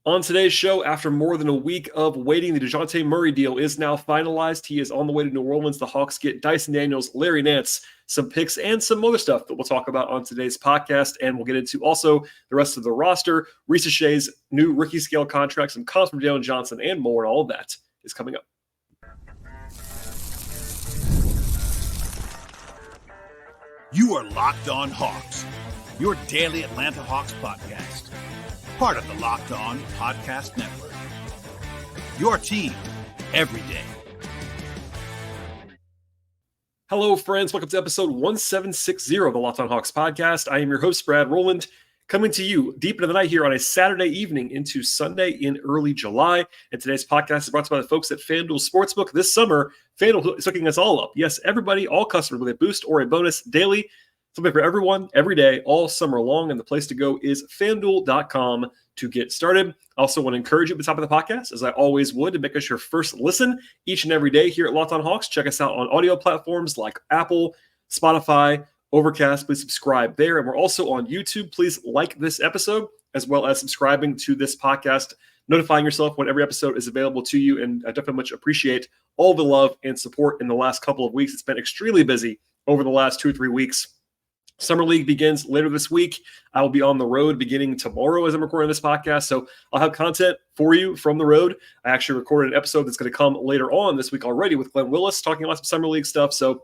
On today's show, after more than a week of waiting, the Dejounte Murray deal is now finalized. He is on the way to New Orleans. The Hawks get Dyson Daniels, Larry Nance, some picks, and some other stuff that we'll talk about on today's podcast. And we'll get into also the rest of the roster, Reese Shea's new rookie scale contract, some comments from Jalen Johnson, and more. And all of that is coming up. You are Locked On Hawks, your daily Atlanta Hawks podcast. Part of the Locked On Podcast Network. Your team every day. Hello, friends. Welcome to episode 1760 of the Locked On Hawks podcast. I am your host, Brad Rowland, coming to you deep into the night here on a Saturday evening into Sunday in early July. And today's podcast is brought to you by the folks at FanDuel Sportsbook. This summer, FanDuel is hooking us all up. Yes, everybody, all customers with a boost or a bonus daily. Something for everyone, every day, all summer long. And the place to go is FanDuel.com to get started. I also want to encourage you at the top of the podcast, as I always would, to make us your first listen each and every day here at Locked On Hawks. Check us out on audio platforms like Apple, Spotify, Overcast. Please subscribe there. And we're also on YouTube. Please like this episode, as well as subscribing to this podcast, notifying yourself when every episode is available to you. And I definitely much appreciate all the love and support in the last couple of weeks. It's been extremely busy over the last 2 or 3 weeks. Summer League begins later this week. I will be on the road beginning tomorrow as I'm recording this podcast, so I'll have content for you from the road. I actually recorded an episode that's going to come later on this week already with Glenn Willis talking about some Summer League stuff, so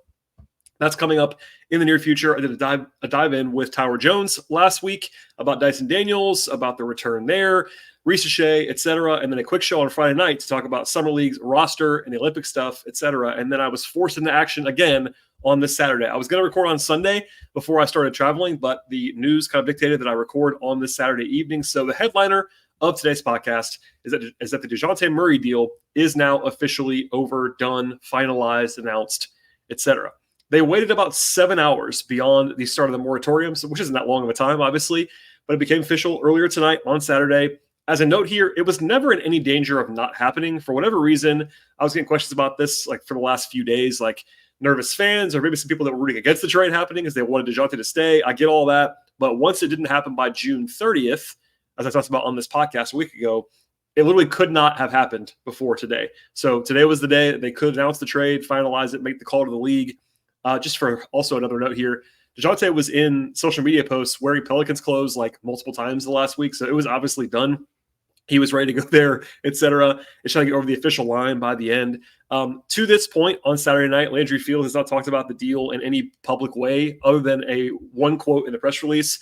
that's coming up in the near future. I did a dive in with Tyler Jones last week about Dyson Daniels, about the return there, Reese Shea, etc., and then a quick show on Friday night to talk about Summer League's roster and the Olympic stuff, etc., and then I was forced into action again on this Saturday. I was going to record on Sunday before I started traveling, but the news kind of dictated that I record on this Saturday evening. So the headliner of today's podcast is that the Dejounte Murray deal is now officially over, done, finalized, announced, etc. They waited about 7 hours beyond the start of the moratorium, which isn't that long of a time, obviously, but it became official earlier tonight on Saturday. As a note here, it was never in any danger of not happening. For whatever reason, I was getting questions about this like for the last few days, like nervous fans or maybe some people that were rooting against the trade happening because they wanted Dejounte to stay. I get all that. But once it didn't happen by June 30th, as I talked about on this podcast a week ago, it literally could not have happened before today. So today was the day that they could announce the trade, finalize it, make the call to the league. Just for also another note here, Dejounte was in social media posts wearing Pelicans clothes like multiple times the last week. So it was obviously done. He was ready to go there, etc. It's trying to get over the official line by the end. To this point on Saturday night, Landry Field has not talked about the deal in any public way other than one quote in the press release.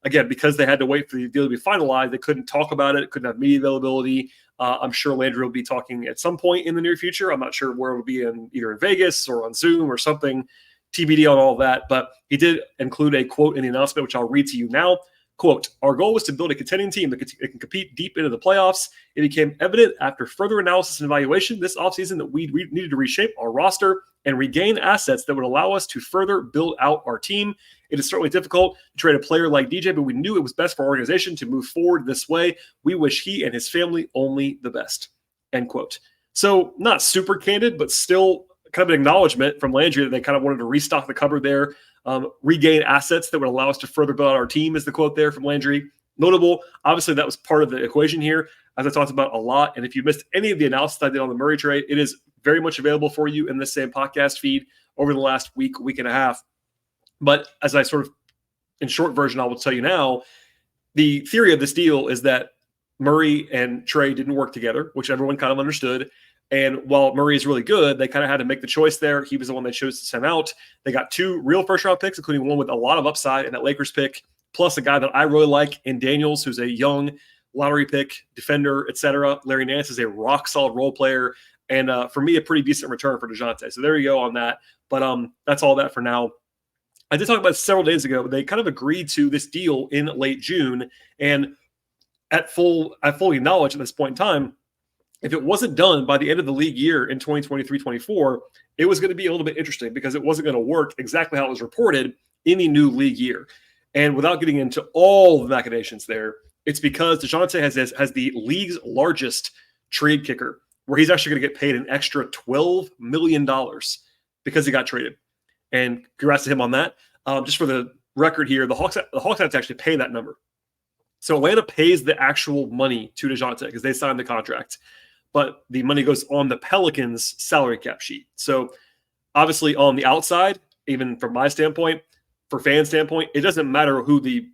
Again, because they had to wait for the deal to be finalized, they couldn't talk about it, couldn't have media availability. I'm sure Landry will be talking at some point in the near future. I'm not sure where it will be, either in Vegas or on Zoom or something, TBD on all that. But he did include a quote in the announcement, which I'll read to you now. Quote, "Our goal was to build a contending team that can compete deep into the playoffs. It became evident after further analysis and evaluation this offseason that we needed to reshape our roster and regain assets that would allow us to further build out our team. It is certainly difficult to trade a player like DJ, but we knew it was best for our organization to move forward this way. We wish he and his family only the best." End quote. So not super candid, but still kind of an acknowledgement from Landry that they kind of wanted to restock the cupboard there. Regain assets that would allow us to further build out our team is the quote there from Landry. Notable, obviously that was part of the equation here, as I talked about a lot. And if you missed any of the analysis I did on the Murray trade, it is very much available for you in this same podcast feed over the last week and a half. But as I sort of, in short version, I will tell you now, the theory of this deal is that Murray and Trey didn't work together, which everyone kind of understood. And while Murray is really good, they kind of had to make the choice there. He was the one they chose to send out. They got 2 real first-round picks, including one with a lot of upside in that Lakers pick, plus a guy that I really like in Daniels, who's a young lottery pick, defender, etc. Larry Nance is a rock-solid role player, and for me, a pretty decent return for Dejounte. So there you go on that. But that's all that for now. I did talk about it several days ago, but they kind of agreed to this deal in late June, and I fully acknowledge at this point in time, if it wasn't done by the end of the league year in 2023-24, it was going to be a little bit interesting because it wasn't going to work exactly how it was reported in the new league year. And without getting into all the machinations there, it's because Dejounte has the league's largest trade kicker, where he's actually going to get paid an extra $12 million because he got traded. And congrats to him on that. Just for the record here, the Hawks had to actually pay that number. So Atlanta pays the actual money to Dejounte because they signed the contract, but the money goes on the Pelicans' salary cap sheet. So obviously on the outside, even from my standpoint, for fan standpoint, it doesn't matter who the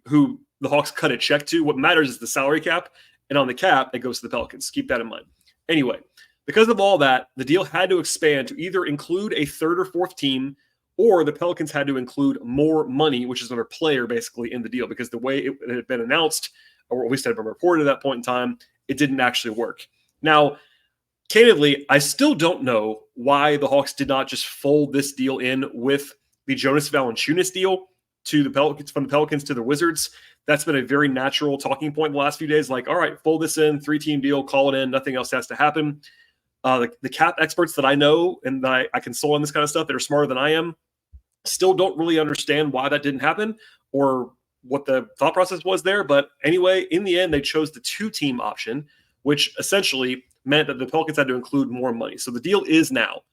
Hawks cut a check to. What matters is the salary cap, and on the cap, it goes to the Pelicans. Keep that in mind. Anyway, because of all that, the deal had to expand to either include a third or fourth team, or the Pelicans had to include more money, which is another player basically in the deal, because the way it had been announced, or at least had been reported at that point in time, it didn't actually work. Now, candidly, I still don't know why the Hawks did not just fold this deal in with the Jonas Valanciunas deal to the Pelicans, from the Pelicans to the Wizards. That's been a very natural talking point the last few days. Like, all right, fold this in, 3-team deal, call it in. Nothing else has to happen. The cap experts that I know and that I consult on this kind of stuff that are smarter than I am still don't really understand why that didn't happen or what the thought process was there. But anyway, in the end, they chose the 2-team option, which essentially meant that the Pelicans had to include more money. So the deal is now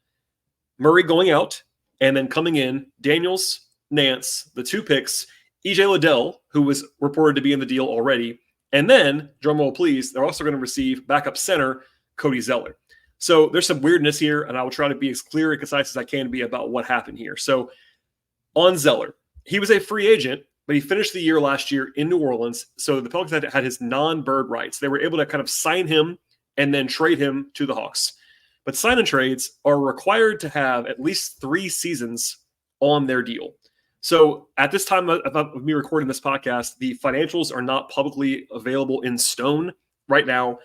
Murray going out and then coming in, Daniels, Nance, the 2 picks, EJ Liddell, who was reported to be in the deal already. And then, drumroll please, they're also going to receive backup center Cody Zeller. So there's some weirdness here, and I will try to be as clear and concise as I can be about what happened here. So on Zeller, he was a free agent, but he finished the year last year in New Orleans. So the Pelicans had his non-bird rights. They were able to kind of sign him and then trade him to the Hawks. But sign and trades are required to have at least 3 seasons on their deal. So at this time of me recording this podcast, the financials are not publicly available in stone right now.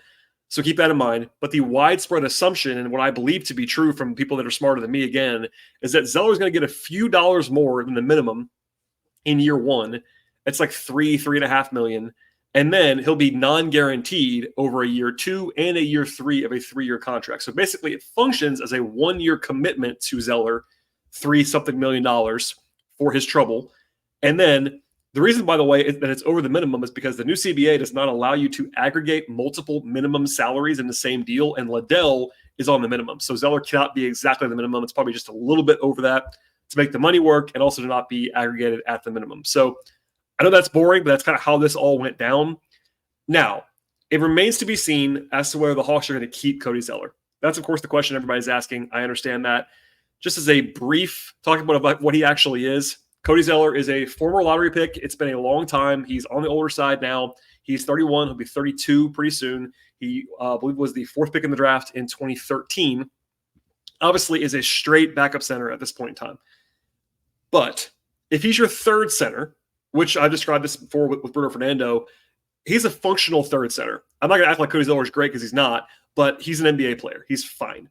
So keep that in mind. But the widespread assumption, and what I believe to be true from people that are smarter than me again, is that Zeller is going to get a few dollars more than the minimum in year 1. It's like $3.5 million. And then he'll be non-guaranteed over a year 2 and a year 3 of a 3-year contract. So basically it functions as a 1-year commitment to Zeller, $3-something million for his trouble. And then the reason, by the way, that it's over the minimum is because the new CBA does not allow you to aggregate multiple minimum salaries in the same deal, and Liddell is on the minimum. So Zeller cannot be exactly the minimum. It's probably just a little bit over that to make the money work and also to not be aggregated at the minimum. So I know that's boring, but that's kind of how this all went down. Now, it remains to be seen as to whether the Hawks are going to keep Cody Zeller. That's, of course, the question everybody's asking. I understand that. Just as a brief talking about what he actually is, Cody Zeller is a former lottery pick. It's been a long time. He's on the older side now. He's 31. He'll be 32 pretty soon. He, I believe, was the 4th pick in the draft in 2013. Obviously is a straight backup center at this point in time. But if he's your 3rd center, which I described this before with Bruno Fernando, he's a functional 3rd center. I'm not going to act like Cody Zeller is great because he's not, but he's an NBA player. He's fine.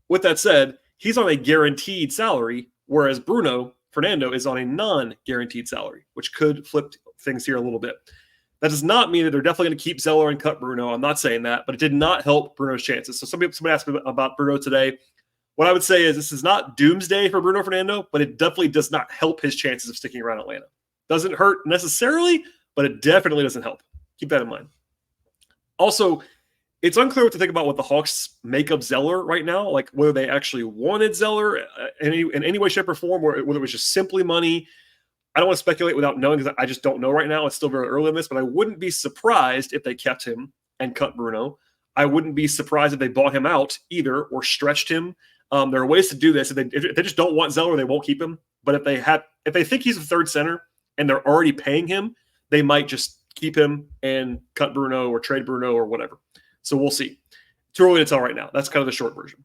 With that said, he's on a guaranteed salary, whereas Bruno Fernando is on a non-guaranteed salary, which could flip things here a little bit. That does not mean that they're definitely going to keep Zeller and cut Bruno. I'm not saying that, but it did not help Bruno's chances. So somebody asked me about Bruno today. What I would say is this is not doomsday for Bruno Fernando, but it definitely does not help his chances of sticking around Atlanta. Doesn't hurt necessarily, but it definitely doesn't help. Keep that in mind. Also, it's unclear what to think about what the Hawks make of Zeller right now, like whether they actually wanted Zeller in any way, shape, or form, or whether it was just simply money. I don't want to speculate without knowing because I just don't know right now. It's still very early in this, but I wouldn't be surprised if they kept him and cut Bruno. I wouldn't be surprised if they bought him out either or stretched him. There are ways to do this. If they just don't want Zeller, they won't keep him. But if they think he's a 3rd center and they're already paying him, they might just keep him and cut Bruno or trade Bruno or whatever. So we'll see. Too early to tell right now. That's kind of the short version.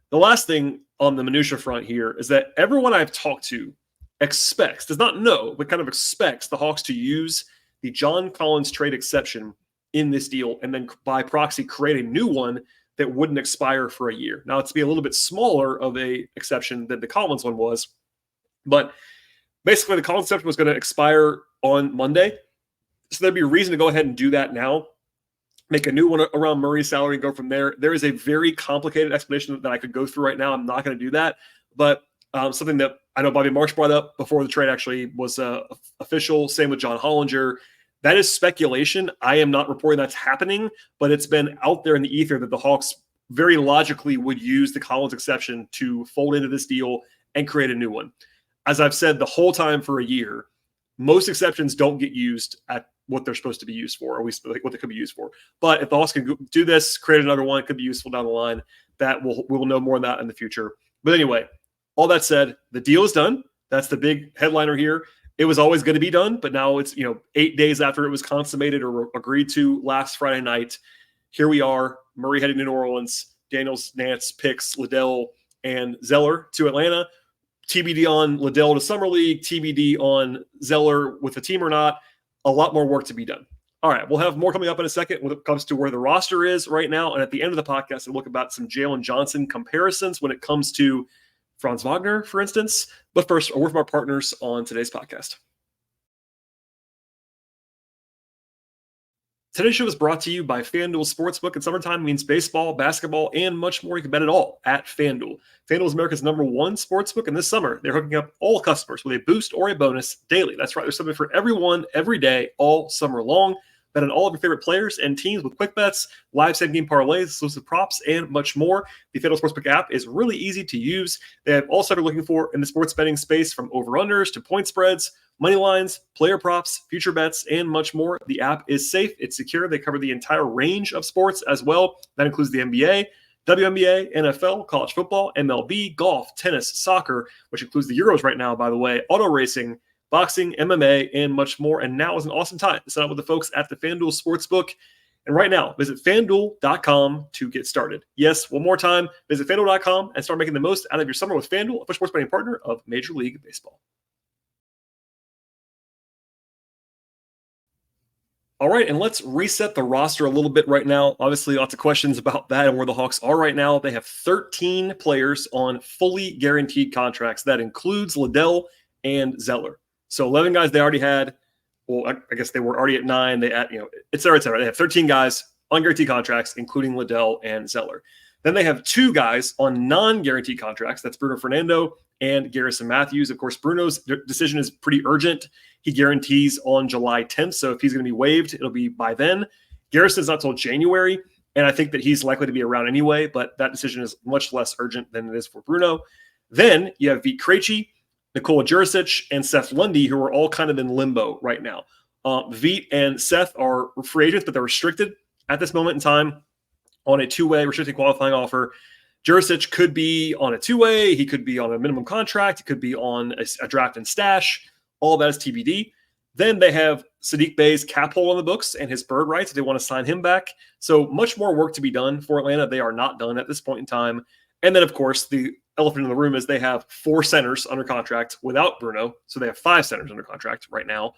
The last thing on the minutia front here is that everyone I've talked to does not know, but kind of expects the Hawks to use the John Collins trade exception in this deal and then by proxy create a new one that wouldn't expire for a year. Now, it's to be a little bit smaller of a exception than the Collins one was, but basically the Collins exception was going to expire on Monday. So there'd be a reason to go ahead and do that now. Make a new one around Murray's salary and go from there. There is a very complicated explanation that I could go through right now. I'm not going to do that. But something that I know Bobby Marks brought up before the trade actually was official. Same with John Hollinger. That is speculation. I am not reporting that's happening, but it's been out there in the ether that the Hawks very logically would use the Collins exception to fold into this deal and create a new one. As I've said the whole time for a year, most exceptions don't get used at what they're supposed to be used for, or at least like what they could be used for. But if the Hawks can do this, create another one, it could be useful down the line. We'll know more on that in the future. But anyway, all that said, the deal is done. That's the big headliner here. It was always going to be done, but now it's 8 days after it was consummated or agreed to last Friday night. Here we are, Murray heading to New Orleans, Daniels, Nance picks Liddell and Zeller to Atlanta. TBD on Liddell to Summer League, TBD on Zeller with the team or not. A lot more work to be done. All right, we'll have more coming up in a second when it comes to where the roster is right now. And at the end of the podcast, we'll look about some Jalen Johnson comparisons when it comes to Franz Wagner, for instance. But first, a word from our partners on today's podcast. Today's show is brought to you by FanDuel Sportsbook, and summertime means baseball, basketball, and much more. You can bet it all at FanDuel. FanDuel is America's #1 sportsbook, and this summer they're hooking up all customers with a boost or a bonus daily. That's right, there's something for everyone, every day, all summer long. Bet on all of your favorite players and teams with quick bets, live same-game parlays, exclusive props, and much more. The FanDuel Sportsbook app is really easy to use. They have all stuff you're looking for in the sports betting space, from over-unders to point spreads, money lines, player props, future bets, and much more. The app is safe. It's secure. They cover the entire range of sports as well. That includes the NBA, WNBA, NFL, college football, MLB, golf, tennis, soccer, which includes the Euros right now, by the way, auto racing, boxing, MMA, and much more. And now is an awesome time to sign up with the folks at the FanDuel Sportsbook. And right now, visit FanDuel.com to get started. Yes, one more time, visit FanDuel.com and start making the most out of your summer with FanDuel, official sports betting partner of Major League Baseball. All right, and let's reset the roster a little bit right now. Obviously, lots of questions about that and where the Hawks are right now. They have 13 players on fully guaranteed contracts. That includes Liddell and Zeller. So 11 guys they already had. Well, I guess they were already at 9. They at et cetera, et cetera. They have 13 guys on guaranteed contracts, including Liddell and Zeller. Then they have 2 guys on non-guaranteed contracts. That's Bruno Fernando and Garrison Matthews. Of course, Bruno's decision is pretty urgent. He guarantees on July 10th. So if he's going to be waived, it'll be by then. Garrison's not till January, and I think that he's likely to be around anyway, but that decision is much less urgent than it is for Bruno. Then you have Vít Krejci, Nikola Jurisic, and Seth Lundy, who are all kind of in limbo right now. Vít and Seth are free agents, but they're restricted at this moment in time on a 2-way restricted qualifying offer. Jurisic could be on a 2-way. He could be on a minimum contract. He could be on a draft and stash. All of that is TBD. Then they have Saddiq Bey's cap hole on the books and his bird rights if they want to sign him back. So much more work to be done for Atlanta. They are not done at this point in time. And then, of course, the elephant in the room is they have 4 centers under contract without Bruno. So they have 5 centers under contract right now.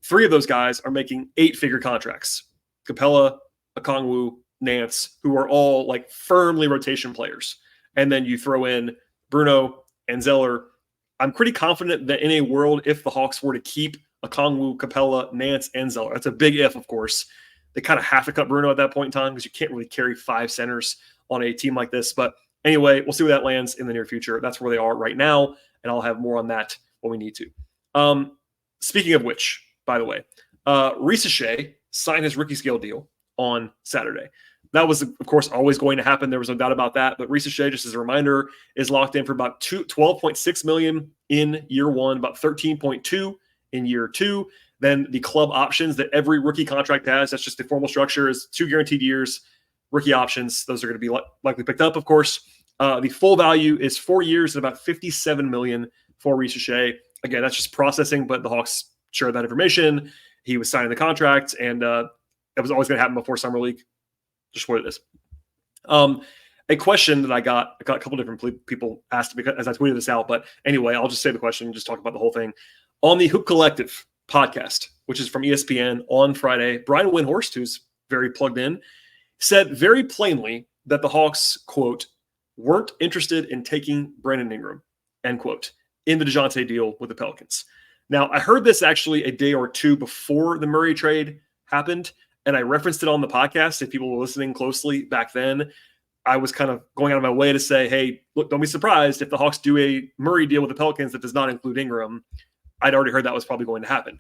3 of those guys are making 8-figure contracts. Capella, Okongwu, Nance, who are all like firmly rotation players. And then you throw in Bruno and Zeller. I'm pretty confident that in a world, if the Hawks were to keep Okongwu, Capella, Nance, and Zeller, that's a big if, of course. They kind of have to cut Bruno at that point in time because you can't really carry 5 centers on a team like this. But anyway, we'll see where that lands in the near future. That's where they are right now, and I'll have more on that when we need to. Speaking of which, by the way, Risa Shea signed his rookie scale deal on Saturday. That was, of course, always going to happen. There was no doubt about that. But Risa Shea, just as a reminder, is locked in for about $12.6 million in year 1, about $13.2 in year 2. Then the club options that every rookie contract has, that's just the formal structure, is 2 guaranteed years, rookie options. Those are going to be likely picked up, of course. The full value is 4 years and about $57 million for Risa Shea. Again, that's just processing, but the Hawks shared that information. He was signing the contract, and it was always going to happen before Summer League. Just what it is. A question that I got a couple different people asked me as I tweeted this out. But anyway, I'll just say the question and just talk about the whole thing. On the Hoop Collective podcast, which is from ESPN on Friday, Brian Windhorst, who's very plugged in, said very plainly that the Hawks, quote, weren't interested in taking Brandon Ingram, end quote, in the Dejounte deal with the Pelicans. Now, I heard this actually a day or 2 before the Murray trade happened, and I referenced it on the podcast. If people were listening closely back then, I was kind of going out of my way to say, hey, look, don't be surprised if the Hawks do a Murray deal with the Pelicans that does not include Ingram. I'd already heard that was probably going to happen.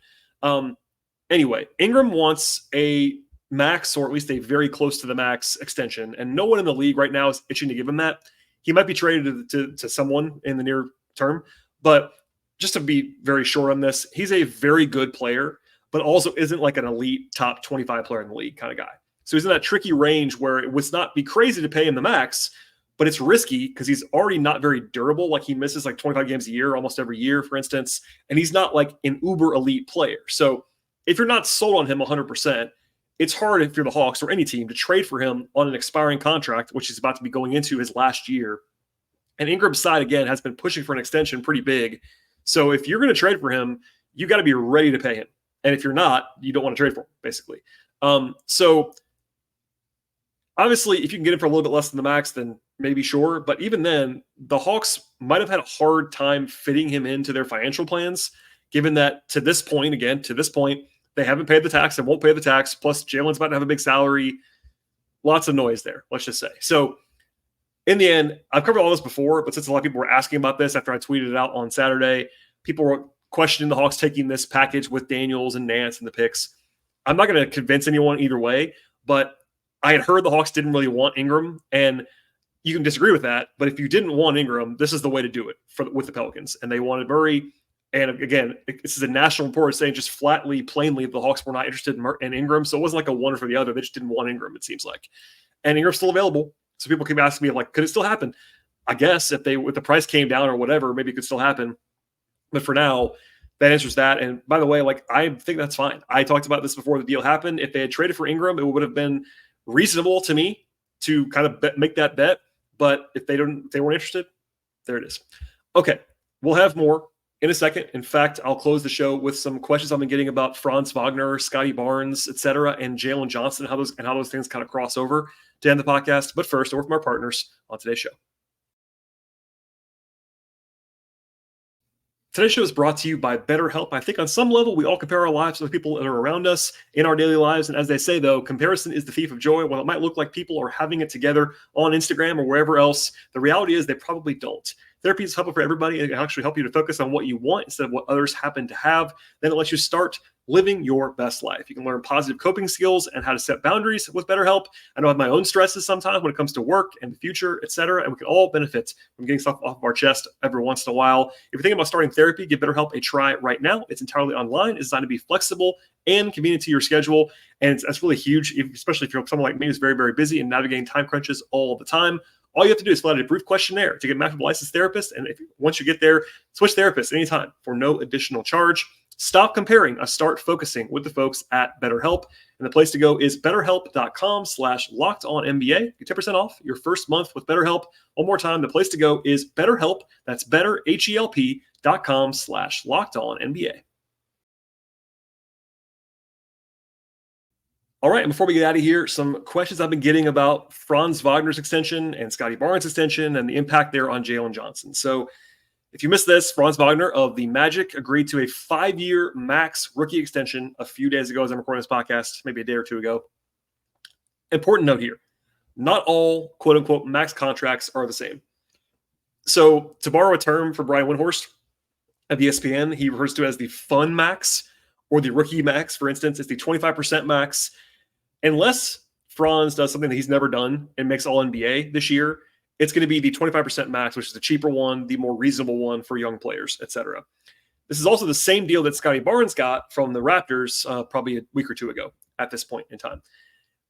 Anyway, Ingram wants a max, or at least a very close to the max extension, and no one in the league right now is itching to give him that. He might be traded to someone in the near term, but just to be very short on this, he's a very good player. but also isn't like an elite top 25 player in the league kind of guy. So he's in that tricky range where it would not be crazy to pay him the max, but it's risky because he's already not very durable. Like he misses like 25 games a year, almost every year, for instance, and he's not like an uber elite player. So if you're not sold on him 100%, it's hard if you're the Hawks or any team to trade for him on an expiring contract, which is about to be going into his last year. And Ingram's side, again, has been pushing for an extension pretty big. So if you're going to trade for him, you got to be ready to pay him. And if you're not, you don't want to trade for him, basically. So obviously, if you can get him for a little bit less than the max, then maybe sure. But even then, the Hawks might have had a hard time fitting him into their financial plans, given that to this point, they haven't paid the tax and won't pay the tax. Plus, Jalen's about to have a big salary. Lots of noise there, let's just say. So in the end, I've covered all this before, but since a lot of people were asking about this after I tweeted it out on Saturday, people were questioning the Hawks taking this package with Daniels and Nance and the picks. I'm not going to convince anyone either way, but I had heard the Hawks didn't really want Ingram, and you can disagree with that. But if you didn't want Ingram, this is the way to do it with the Pelicans. And they wanted Murray. And again, this is a national report saying just flatly, plainly, the Hawks were not interested in Ingram. So it wasn't like a one for the other. They just didn't want Ingram, it seems like. And Ingram's still available. So people keep asking me, like, could it still happen? I guess if the price came down or whatever, maybe it could still happen. But for now, that answers that. And by the way, like, I think that's fine. I talked about this before the deal happened. If they had traded for Ingram, it would have been reasonable to me to kind of make that bet. But if they weren't interested, there it is. Okay, we'll have more in a second. In fact, I'll close the show with some questions I've been getting about Franz Wagner, Scotty Barnes, etc., and Jalen Johnson, how those things kind of cross over to end the podcast. But first, over from our partners on today's show. Today's show is brought to you by BetterHelp. I think on some level, we all compare our lives to the people that are around us in our daily lives. And as they say, though, comparison is the thief of joy. While it might look like people are having it together on Instagram or wherever else, the reality is they probably don't. Therapy is helpful for everybody. It can actually help you to focus on what you want instead of what others happen to have. Then it lets you start living your best life. You can learn positive coping skills and how to set boundaries with BetterHelp. I know I have my own stresses sometimes when it comes to work and the future, etc., and we can all benefit from getting stuff off of our chest every once in a while. If you're thinking about starting therapy, give BetterHelp a try right now. It's entirely online. It's designed to be flexible and convenient to your schedule, and that's really huge, especially if you're someone like me who's very, very busy and navigating time crunches all the time. All you have to do is fill out a brief questionnaire to get matched with a licensed therapist, and once you get there, switch therapists anytime for no additional charge. Stop comparing and start focusing with the folks at BetterHelp. And the place to go is betterhelp.com/lockedonnba. Get 10% off your first month with BetterHelp. One more time, the place to go is BetterHelp. That's betterhelp.com/lockedonnba. All right, and before we get out of here, some questions I've been getting about Franz Wagner's extension and Scotty Barnes' extension and the impact there on Jalen Johnson. So if you missed this, Franz Wagner of the Magic agreed to a 5-year max rookie extension a few days ago as I'm recording this podcast, maybe a day or two ago. Important note here, not all quote-unquote max contracts are the same. So to borrow a term from Brian Windhorst at ESPN, he refers to it as the fun max or the rookie max, for instance. It's the 25% max. Unless Franz does something that he's never done and makes All-NBA this year, it's going to be the 25% max, which is the cheaper one, the more reasonable one for young players, etc. This is also the same deal that Scotty Barnes got from the Raptors probably a week or two ago at this point in time.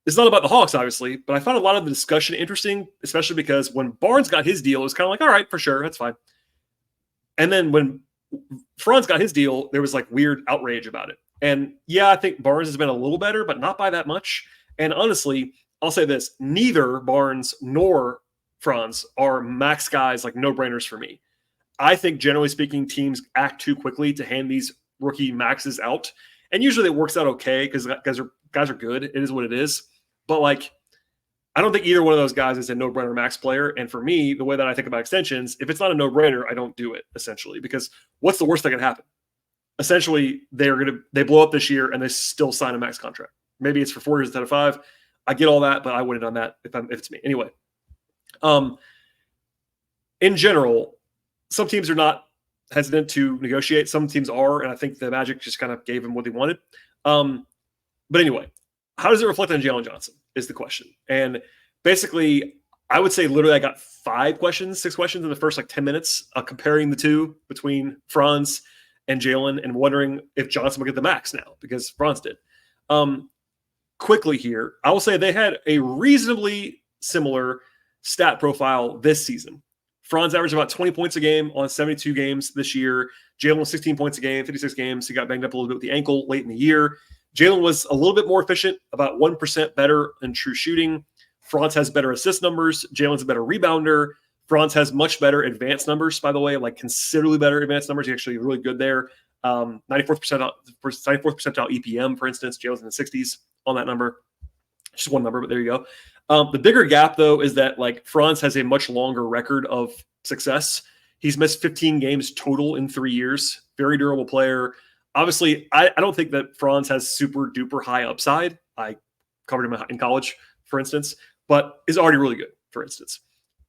It's not about the Hawks, obviously, but I found a lot of the discussion interesting, especially because when Barnes got his deal, it was kind of like, all right, for sure, that's fine. And then when Franz got his deal, there was like weird outrage about it. And yeah, I think Barnes has been a little better, but not by that much. And honestly, I'll say this, neither Barnes nor Franz are max guys, like no-brainers for me. I think, generally speaking, teams act too quickly to hand these rookie maxes out. And usually it works out okay because guys are good. It is what it is. But like, I don't think either one of those guys is a no-brainer max player. And for me, the way that I think about extensions, if it's not a no-brainer, I don't do it, essentially. Because what's the worst that can happen? Essentially, they blow up this year and they still sign a max contract. Maybe it's for 4 years instead of 5. I get all that, but I wouldn't have done that if it's me. Anyway. In general, some teams are not hesitant to negotiate. Some teams are, and I think the Magic just kind of gave him what they wanted. But anyway, how does it reflect on Jalen Johnson is the question. And basically, I would say literally I got 6 questions in the first like 10 minutes comparing the two between Franz and Jalen, and wondering if Johnson will get the max now because Franz did. Quickly here, I will say they had a reasonably similar stat profile this season. Franz averaged about 20 points a game on 72 games this year. Jalen was 16 points a game, 56 games. He got banged up a little bit with the ankle late in the year. Jalen was a little bit more efficient, about 1% better in true shooting. Franz has better assist numbers. Jalen's a better rebounder. Franz has much better advanced numbers, by the way, like considerably better advanced numbers. He's actually really good there. 94th percentile EPM, for instance. Jalen's in the 60s on that number. Just one number, but there you go. The bigger gap, though, is that like Franz has a much longer record of success. He's missed 15 games total in 3 years. Very durable player. Obviously, I don't think that Franz has super duper high upside. I covered him in college, for instance, but is already really good, for instance.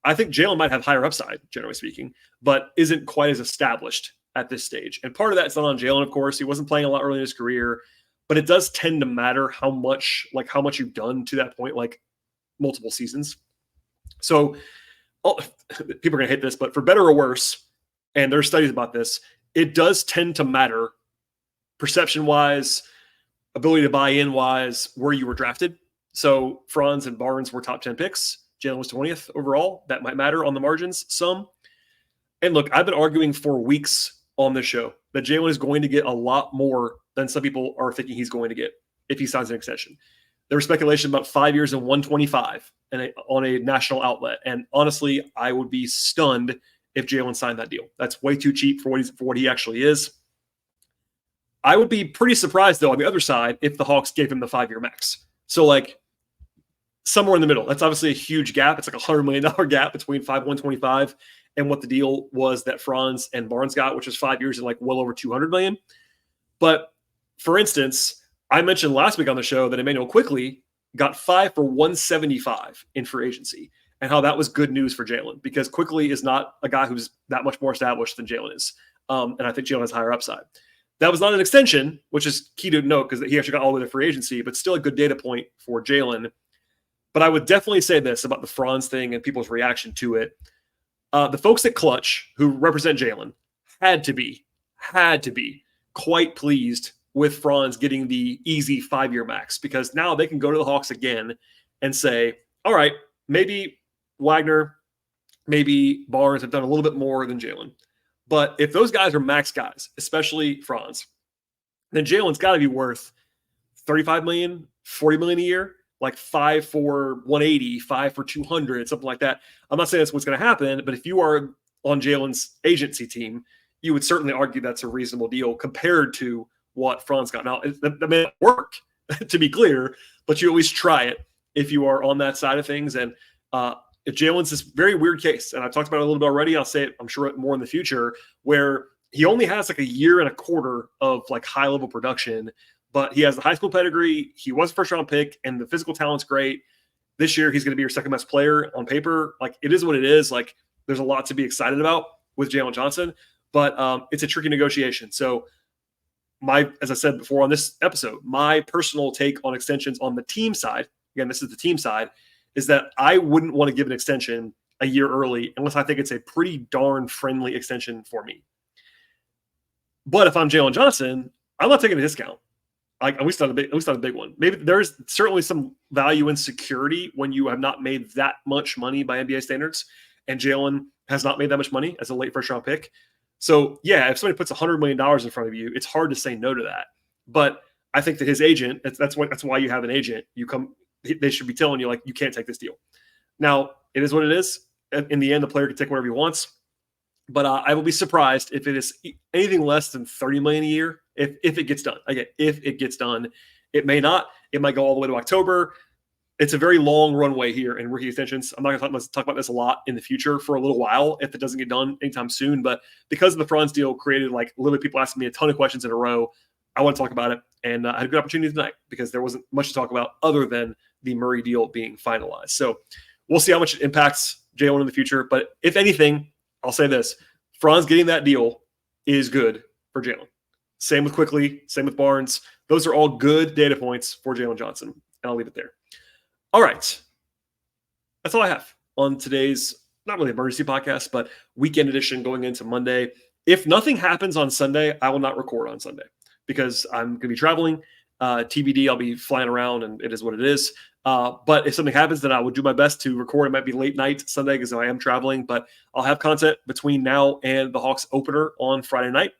I think Jalen might have higher upside, generally speaking, but isn't quite as established at this stage. And part of that's not on Jalen, of course. He wasn't playing a lot early in his career, but it does tend to matter how much you've done to that point, like multiple seasons. So people are going to hate this, but for better or worse, and there are studies about this, it does tend to matter perception-wise, ability to buy in-wise, where you were drafted. So Franz and Barnes were top 10 picks. Jalen was 20th overall. That might matter on the margins some. And look, I've been arguing for weeks on this show that Jalen is going to get a lot more than some people are thinking he's going to get if he signs an extension. There was speculation about 5 years and 125 on a national outlet. And honestly, I would be stunned if Jalen signed that deal. That's way too cheap for what he actually is. I would be pretty surprised, though, on the other side, if the Hawks gave him the 5-year max. So, like, somewhere in the middle. That's obviously a huge gap. It's like $100 million gap between 125 and what the deal was that Franz and Barnes got, which was 5 years and like well over $200 million. But, for instance, I mentioned last week on the show that Emmanuel Quickley got 5 for $175 in free agency, and how that was good news for Jalen, because Quickley is not a guy who's that much more established than Jalen is. And I think Jalen has higher upside. That was not an extension, which is key to note because he actually got all the way to free agency, but still a good data point for Jalen. But I would definitely say this about the Franz thing and people's reaction to it. The folks at Clutch who represent Jalen had to be quite pleased with Franz getting the easy 5-year max, because now they can go to the Hawks again and say, all right, maybe Wagner, maybe Barnes have done a little bit more than Jalen. But if those guys are max guys, especially Franz, then Jalen's got to be worth $35 million, $40 million a year, like 5 for 180, 5 for 200, something like that. I'm not saying that's what's going to happen, but if you are on Jalen's agency team, you would certainly argue that's a reasonable deal compared to what Franz got. Now, that may not work, to be clear, but you always try it if you are on that side of things. And if Jalen's this very weird case, and I've talked about it a little bit already, I'll say it, I'm sure, more in the future, where he only has like a year and a quarter of like high level production, but he has the high school pedigree. He was a first round pick, and the physical talent's great. This year, he's going to be your second best player on paper. Like, it is what it is. Like, there's a lot to be excited about with Jalen Johnson, but it's a tricky negotiation. So as I said before on this episode, my personal take on extensions on the team side, again, this is the team side, is that I wouldn't want to give an extension a year early unless I think it's a pretty darn friendly extension for me. But if I'm Jalen Johnson, I'm not taking a discount. Like, we still have a big one. Maybe there's certainly some value in security when you have not made that much money by NBA standards, and Jalen has not made that much money as a late first round pick. So yeah, if somebody puts $100 million in front of you, it's hard to say no to that. But I think that his agent, that's why you have an agent. They should be telling you, like, you can't take this deal. Now, it is what it is. In the end, the player can take whatever he wants. But I will be surprised if it is anything less than $30 million a year. If it gets done, again, if it gets done, it may not. It might go all the way to October. It's a very long runway here in rookie extensions. I'm not going to talk about this a lot in the future for a little while if it doesn't get done anytime soon. But because of the Franz deal created, like, literally people asking me a ton of questions in a row, I want to talk about it. And I had a good opportunity tonight because there wasn't much to talk about other than the Murray deal being finalized. So we'll see how much it impacts Jalen in the future. But if anything, I'll say this: Franz getting that deal is good for Jalen. Same with Quickley, same with Barnes. Those are all good data points for Jalen Johnson. And I'll leave it there. All right. That's all I have on today's, not really emergency podcast, but weekend edition going into Monday. If nothing happens on Sunday, I will not record on Sunday because I'm going to be traveling. TBD, I'll be flying around, and it is what it is. But if something happens, then I will do my best to record. It might be late night Sunday because I am traveling, but I'll have content between now and the Hawks opener on Friday night.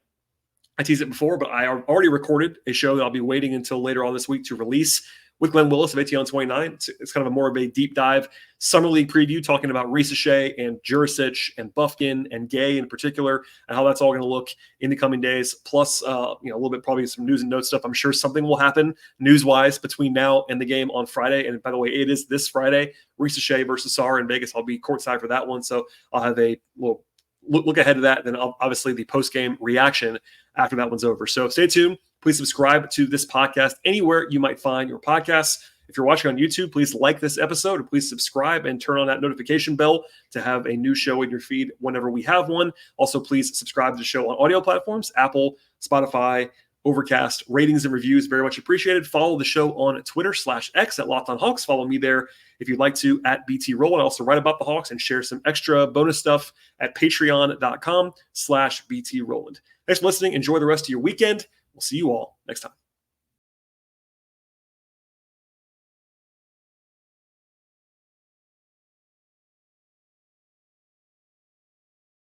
I teased it before, but I already recorded a show that I'll be waiting until later on this week to release with Glenn Willis of ATL 29. It's kind of a more of a deep dive summer league preview, talking about Risa Shea and Jurisic and Bufkin and Gay in particular, and how that's all going to look in the coming days. Plus, a little bit probably some news and notes stuff. I'm sure something will happen news-wise between now and the game on Friday. And by the way, it is this Friday, Risa Shea versus Sar in Vegas. I'll be courtside for that one, so I'll have a little look ahead to that. Then obviously the post-game reaction after that one's over. So stay tuned. Please subscribe to this podcast anywhere you might find your podcasts. If you're watching on YouTube, please like this episode, and please subscribe and turn on that notification bell to have a new show in your feed whenever we have one. Also, please subscribe to the show on audio platforms, Apple, Spotify, Overcast. Ratings and reviews very much appreciated. Follow the show on Twitter/X at Locked On Hawks. Follow me there if you'd like to at BT Rowland. I also write about the Hawks and share some extra bonus stuff at patreon.com/BT Rowland. Thanks for listening. Enjoy the rest of your weekend. We'll see you all next time.